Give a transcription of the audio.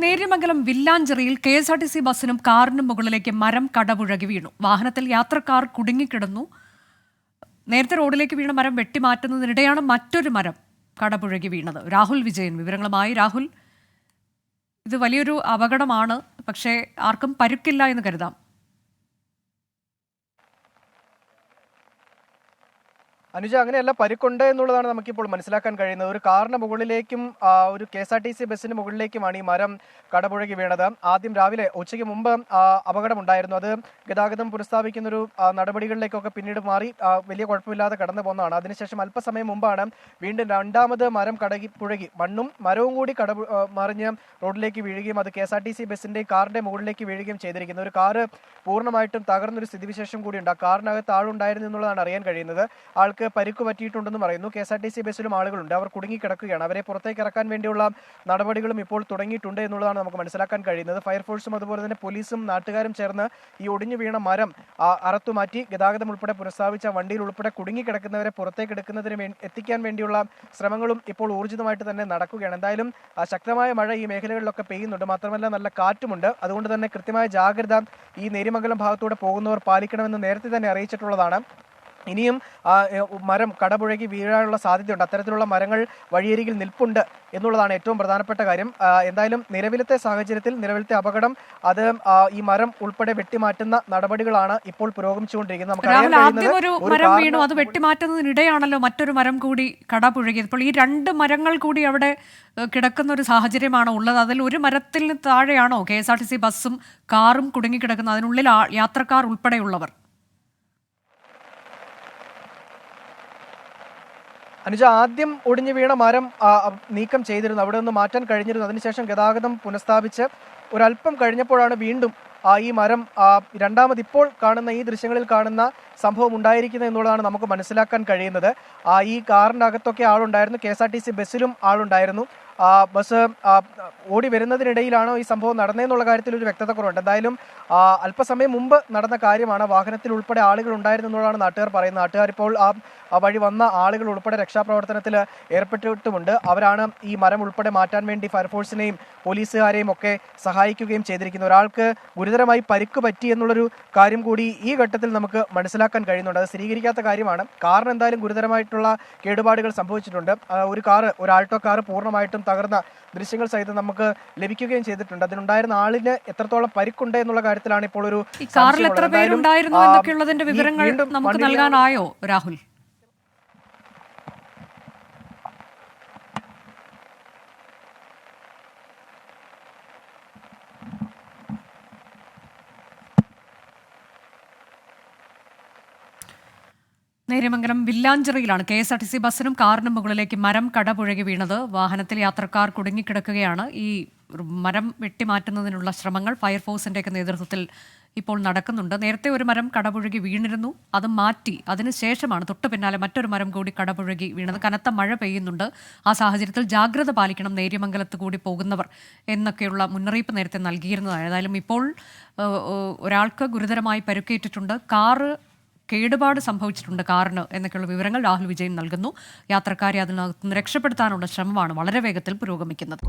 Neriamangalam വില്ലാഞ്ചിറയിൽ KSRTC ബസ്സിനും കാറിനും മുകളിലേക്ക് മരം കടപുഴകി വീണു. വാഹനത്തിൽ യാത്രക്കാർ കുടുങ്ങിക്കിടന്നു. നേരത്തെ റോഡിലേക്ക് വീണ മരം വെട്ടിമാറ്റുന്നതിനിടെയാണ് മറ്റൊരു മരം കടപുഴകി വീണത്. രാഹുൽ വിജയൻ വിവരങ്ങളുമായി. രാഹുൽ, ഇത് വലിയൊരു അപകടമാണ്, പക്ഷേ ആർക്കും പരുക്കില്ല എന്ന് കരുതാം. അനുജ, അങ്ങനെയല്ല, പരിക്കുണ്ട് എന്നുള്ളതാണ് നമുക്കിപ്പോൾ മനസ്സിലാക്കാൻ കഴിയുന്നത്. ഒരു കാറിന് മുകളിലേക്കും ഒരു കെ.എസ്.ആർ.ടി.സി ബസ്സിന് മുകളിലേക്കുമാണ് ഈ മരം കടപുഴകി വീണത്. ആദ്യം രാവിലെ ഉച്ചയ്ക്ക് മുമ്പ് അപകടമുണ്ടായിരുന്നു. അത് ഗതാഗതം പുനഃസ്ഥാപിക്കുന്നൊരു നടപടികളിലേക്കൊക്കെ പിന്നീട് മാറി വലിയ കുഴപ്പമില്ലാതെ കടന്നു പോകുന്നതാണ്. അതിനുശേഷം അല്പസമയം മുമ്പാണ് വീണ്ടും രണ്ടാമത് മരം കടപുഴകി മണ്ണും മരവും കൂടി മറിഞ്ഞ് റോഡിലേക്ക് വീഴുകയും അത് കെ.എസ്.ആർ.ടി.സി ബസ്സിന്റെ കാറിന്റെ മുകളിലേക്ക് വീഴുകയും ചെയ്തിരിക്കുന്നത്. ഒരു കാറ് പൂർണ്ണമായിട്ടും തകർന്നൊരു സ്ഥിതിവിശേഷം കൂടിയുണ്ട്. ആ കാറിനകത്ത് ആളുണ്ടായിരുന്നു എന്നുള്ളതാണ് അറിയാൻ കഴിയുന്നത്. ആൾക്ക് പരിക്ക് പറ്റിയിട്ടുണ്ടെന്ന് പറയുന്നു. കെ.എസ്.ആർ.ടി.സി ബസ്സിലും ആളുകളുണ്ട്, അവർ കുടുങ്ങിക്കിടക്കുകയാണ്. അവരെ പുറത്തേക്ക് ഇറക്കാൻ വേണ്ടിയുള്ള നടപടികളും ഇപ്പോൾ തുടങ്ങിയിട്ടുണ്ട് എന്നുള്ളതാണ് നമുക്ക് മനസ്സിലാക്കാൻ കഴിയുന്നത്. ഫയർഫോഴ്സും അതുപോലെ തന്നെ പോലീസും നാട്ടുകാരും ചേർന്ന് ഈ ഒടിഞ്ഞു വീണ മരം അറത്തുമാറ്റി ഗതാഗതം ഉൾപ്പെടെ പുനഃസ്ഥാപിച്ച വണ്ടിയിൽ ഉൾപ്പെടെ കുടുങ്ങിക്കിടക്കുന്നവരെ പുറത്തേക്ക് എടുക്കുന്നതിന് എത്തിക്കാൻ വേണ്ടിയുള്ള ശ്രമങ്ങളും ഇപ്പോൾ ഊർജിതമായിട്ട് തന്നെ നടക്കുകയാണ്. എന്തായാലും ശക്തമായ മഴ ഈ മേഖലകളിലൊക്കെ പെയ്യുന്നുണ്ട്. മാത്രമല്ല നല്ല കാറ്റുമുണ്ട്. അതുകൊണ്ട് തന്നെ കൃത്യമായ ജാഗ്രത ഈ നേര്യമംഗലം ഭാഗത്തൂടെ പോകുന്നവർ പാലിക്കണമെന്ന് നേരത്തെ തന്നെ അറിയിച്ചിട്ടുള്ളതാണ്. ഇനിയും മരം കടപുഴകി വീഴാനുള്ള സാധ്യതയുണ്ട്. അത്തരത്തിലുള്ള മരങ്ങൾ വഴിയരികിൽ നിൽപ്പുണ്ട് എന്നുള്ളതാണ് ഏറ്റവും പ്രധാനപ്പെട്ട കാര്യം. എന്തായാലും നിലവിലത്തെ സാഹചര്യത്തിൽ നിലവിലത്തെ അപകടം അത് ഈ മരം ഉൾപ്പെടെ വെട്ടിമാറ്റുന്ന നടപടികളാണ് ഇപ്പോൾ പുരോഗമിച്ചുകൊണ്ടിരിക്കുന്നത്. ഒരു മരം വീണു, അത് വെട്ടിമാറ്റുന്നതിനിടെയാണല്ലോ മറ്റൊരു മരം കൂടി കടപുഴകിയത്. ഇപ്പോൾ ഈ രണ്ട് മരങ്ങൾ കൂടി അവിടെ കിടക്കുന്ന ഒരു സാഹചര്യമാണോ ഉള്ളത്? അതിൽ ഒരു മരത്തിന് താഴെയാണോ കെ.എസ്.ആർ.ടി.സി ബസ്സും കാറും കുടുങ്ങിക്കിടക്കുന്നത്, അതിനുള്ളിൽ യാത്രക്കാർ ഉൾപ്പെടെയുള്ളവർ? അനുജ, ആദ്യം ഒടിഞ്ഞു വീണ മരം നീക്കം ചെയ്തിരുന്നു, അവിടെ നിന്ന് മാറ്റാൻ കഴിഞ്ഞിരുന്നു. അതിനുശേഷം ഗതാഗതം പുനഃസ്ഥാപിച്ച് ഒരല്പം കഴിഞ്ഞപ്പോഴാണ് വീണ്ടും ഈ മരം രണ്ടാമത് ഇപ്പോൾ കാണുന്ന ഈ ദൃശ്യങ്ങളിൽ കാണുന്ന സംഭവം ഉണ്ടായിരിക്കുന്നത് എന്നുള്ളതാണ് നമുക്ക് മനസ്സിലാക്കാൻ കഴിയുന്നത്. ഈ കാറിനകത്തൊക്കെ ആളുണ്ടായിരുന്നു, കെ.എസ്.ആർ.ടി.സി ബസ്സിലും ആളുണ്ടായിരുന്നു. ബസ് ഓടി വരുന്നതിനിടയിലാണോ ഈ സംഭവം നടന്നതെന്നുള്ള കാര്യത്തിൽ ഒരു വ്യക്തത കുറവുണ്ട്. എന്തായാലും അല്പസമയം മുമ്പ് നടന്ന കാര്യമാണ്. വാഹനത്തിൽ ഉൾപ്പെടെ ആളുകൾ ഉണ്ടായിരുന്നു എന്നുള്ളതാണ് നാട്ടുകാർ പറയുന്നത്. നാട്ടുകാർ ഇപ്പോൾ വഴി വന്ന ആളുകൾ ഉൾപ്പെടെ രക്ഷാപ്രവർത്തനത്തിൽ ഏർപ്പെട്ടിട്ടുമുണ്ട്. അവരാണ് ഈ മരം ഉൾപ്പെടെ മാറ്റാൻ വേണ്ടി ഫയർഫോഴ്സിനെയും പോലീസുകാരെയും ഒക്കെ സഹായിക്കുകയും ചെയ്തിരിക്കുന്നത്. ഒരാൾക്ക് ഗുരുതരമായി പരിക്ക് പറ്റി എന്നുള്ളൊരു കാര്യം കൂടി ഈ ഘട്ടത്തിൽ നമുക്ക് മനസ്സിലാക്കാൻ കഴിയുന്നുണ്ട്. അത് സ്ഥിരീകരിക്കാത്ത കാര്യമാണ്. കാറിന് എന്തായാലും ഗുരുതരമായിട്ടുള്ള കേടുപാടുകൾ സംഭവിച്ചിട്ടുണ്ട്. ഒരു ആൾട്ടോ കാർ പൂർണ്ണമായിട്ടും തകർന്ന ദൃശ്യങ്ങൾ സഹിതം നമുക്ക് ലഭിക്കുകയും ചെയ്തിട്ടുണ്ട്. അതിനുണ്ടായിരുന്ന ആളിന് എത്രത്തോളം പരിക്കുണ്ട് എന്നുള്ള കാര്യത്തിലാണ് ഇപ്പോൾ ഒരു കാറിൽ എത്ര പേരുണ്ടായിരുന്നു എന്നൊക്കെയുള്ളതിന്റെ വിവരങ്ങൾ നമുക്ക് നൽകാനായോ രാഹുൽ? നേര്യമംഗലം വില്ലാഞ്ചിറയിലാണ് കെ.എസ്.ആർ.ടി.സി ബസ്സിനും കാറിനും മുകളിലേക്ക് മരം കടപുഴകി വീണത്. വാഹനത്തിൽ യാത്രക്കാർ കുടുങ്ങിക്കിടക്കുകയാണ്. ഈ മരം വെട്ടിമാറ്റുന്നതിനുള്ള ശ്രമങ്ങൾ ഫയർഫോഴ്സിൻ്റെയൊക്കെ നേതൃത്വത്തിൽ ഇപ്പോൾ നടക്കുന്നുണ്ട്. നേരത്തെ ഒരു മരം കടപുഴകി വീണിരുന്നു, അത് മാറ്റി. അതിനുശേഷമാണ് തൊട്ടു പിന്നാലെ മറ്റൊരു മരം കൂടി കടപുഴകി വീണത്. കനത്ത മഴ പെയ്യുന്നുണ്ട്. ആ സാഹചര്യത്തിൽ ജാഗ്രത പാലിക്കണം നേര്യമംഗലത്ത് കൂടി പോകുന്നവർ എന്നൊക്കെയുള്ള മുന്നറിയിപ്പ് നേരത്തെ നൽകിയിരുന്നതാണ്. ഏതായാലും ഇപ്പോൾ ഒരാൾക്ക് ഗുരുതരമായി പരുക്കേറ്റിട്ടുണ്ട്. കാറ് കേടുപാട് സംഭവിച്ചിട്ടുണ്ട് കാറിന് എന്നൊക്കെയുള്ള വിവരങ്ങൾ രാഹുൽ വിജയൻ നൽകുന്നു. യാത്രക്കാരെ അതിനകത്ത് നിന്ന് രക്ഷപ്പെടുത്താനുള്ള ശ്രമമാണ് വളരെ വേഗത്തിൽ പുരോഗമിക്കുന്നത്.